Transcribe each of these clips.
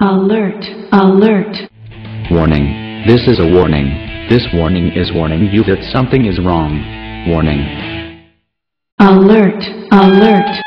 Alert! Alert! Warning. This is a warning. This warning is warning you that something is wrong. Warning. Alert! Alert!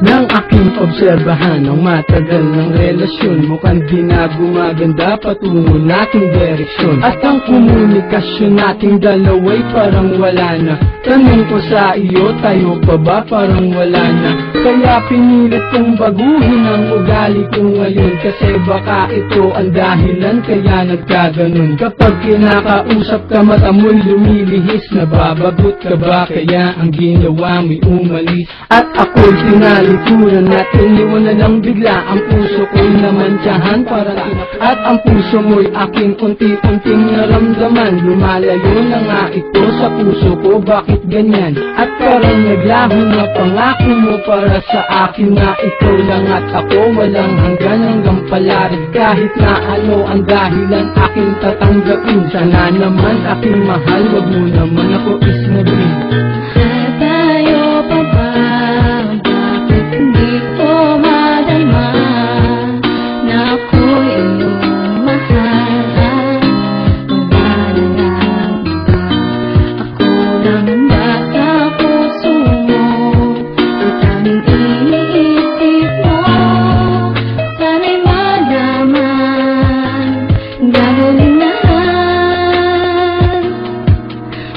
Nang aking obserbahan ang matagal ng relasyon, mukhang di na gumaganda patungo nating direksyon. At ang komunikasyon nating dalawa'y parang wala na. Tanong ko sa iyo, tayo pa ba parang wala na? Kaya pinilit kong baguhin ang ugali ko ngayon, kasi baka ito ang dahilan kaya nagkaganon. Kapag kinakausap ka mata mo'y lumilihis, nababagot ka ba kaya ang ginawa mo'y umalis? At ako'y tinalikuran at iniwan na lang bigla ang puso ko'y namantsahan parang at ang puso mo'y aking unti-unting naramdaman. Lumalayo na nga ito sa puso ko, bakit ganyan? At parang naglaho na pangako mo para sa akin na ikaw lang at ako walang hanggang palarin. Kahit na ano ang dahilan aking tatanggapin, sana naman aking mahal, wag mo naman ako isnabin.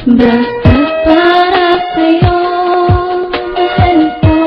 Basta't para sa'yo, mahal ko.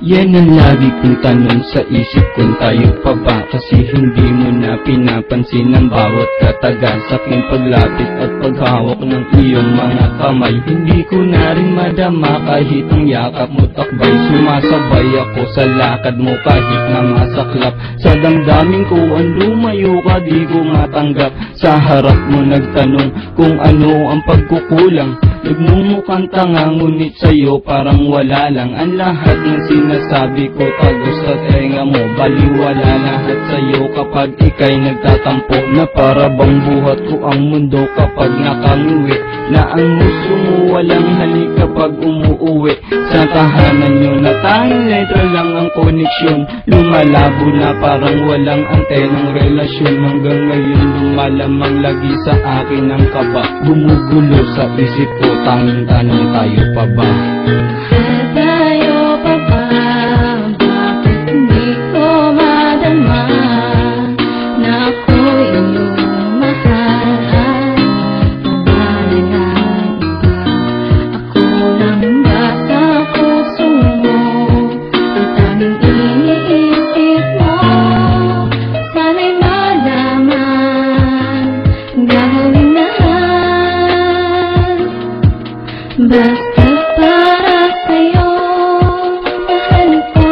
Yan ang lagi kong tanong sa isip kung tayo pa ba, kasi hindi mo na pinapansin ang bawat kataga sa aking paglapit at paghawak ng iyong mga kamay. Hindi ko na rin madama kahit ang yakap mo takbay. Sumasabay ako sa lakad mo kahit na masaklap. Sa damdamin ko ang lumayo ka di ko matanggap. Sa harap mo nagtanong kung ano ang pagkukulang. Nagmumukhang tanga ngunit sa'yo parang wala lang. Ang lahat ng sinasabi ko tagos sa tenga mo. Baliwala lahat sa'yo kapag ika'y nagtatampo. Na para bang buhat ko ang mundo kapag nakangiwi. Na ang gusto mo walang halik kapag umuuwi. Sa tahanan nyo na tanging letra lang ang koneksyon. Lumalabo na parang walang antenang relasyon. Hanggang ngayon lumalamang lagi sa akin ang kaba. Gumugulo sa isip ko, tanging tanong tayo pa ba? Tayo pa ba? Bakit hindi ko madama na ako'y iyong mahal? Wala na iba, ako lang ba sa puso mo? Ang tanging iniisip mo, sana'y malaman, gagawin na. Basta't para sa'yo, mahal ko.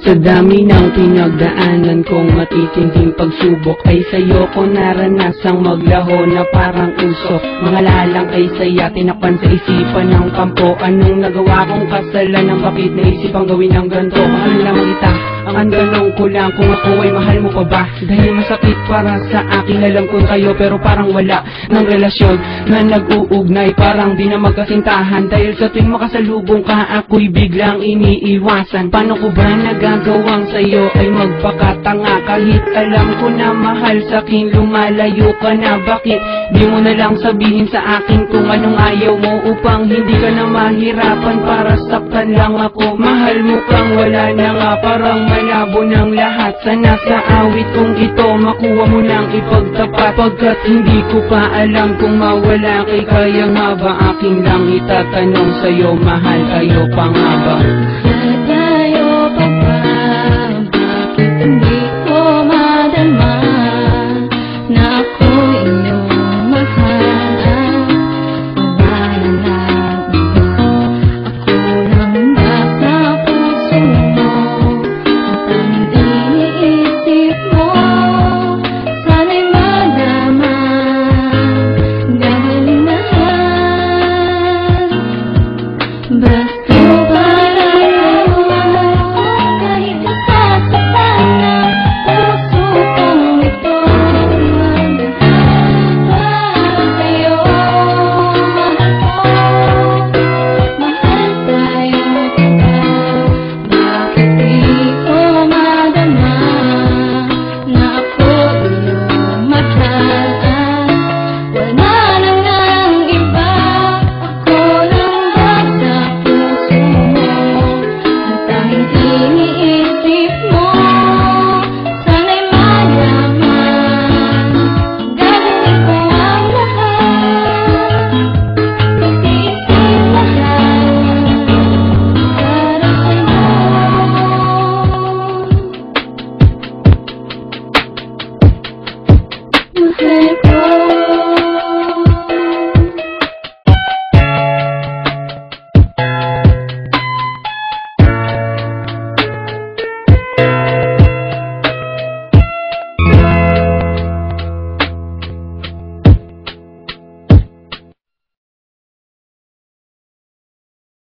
Sa dami ng pinagdaanan kong matitinding pagsubok, ay sa'yo ko naranasang maglaho na parang usok. Mga lalang ay saya, tinakpan sa isipan ng kampo. Anong nagawa kong kasalanan, bakit naisipang gawin ang ganito? Mahal lamang kita, ang tanong ko lang kung ako ay mahal mo pa ba? Dahil masakit para sa akin, alam kong kayo pero parang wala ng relasyon na nag-uugnay. Parang di na magkasintahan dahil sa tuwing makasalubong ka ako'y biglang iniiwasan. Paano ko ba nagagawang sa'yo ay magpakatanga? Kahit alam ko na mahal sa'kin, lumalayo ka na. Bakit di mo na lang sabihin sa akin kung anong ayaw mo, upang hindi ka na mahirapan para saktan lang ako? Mahal mo kang wala na nga, parang malabo ng lahat. Sana sa awit kong ito makuha mo nang ipagtapat, pagkat hindi ko pa alam kung mawala kay kaya nga ba? Aking lang itatanong sa'yo, mahal kayo pa nga ba?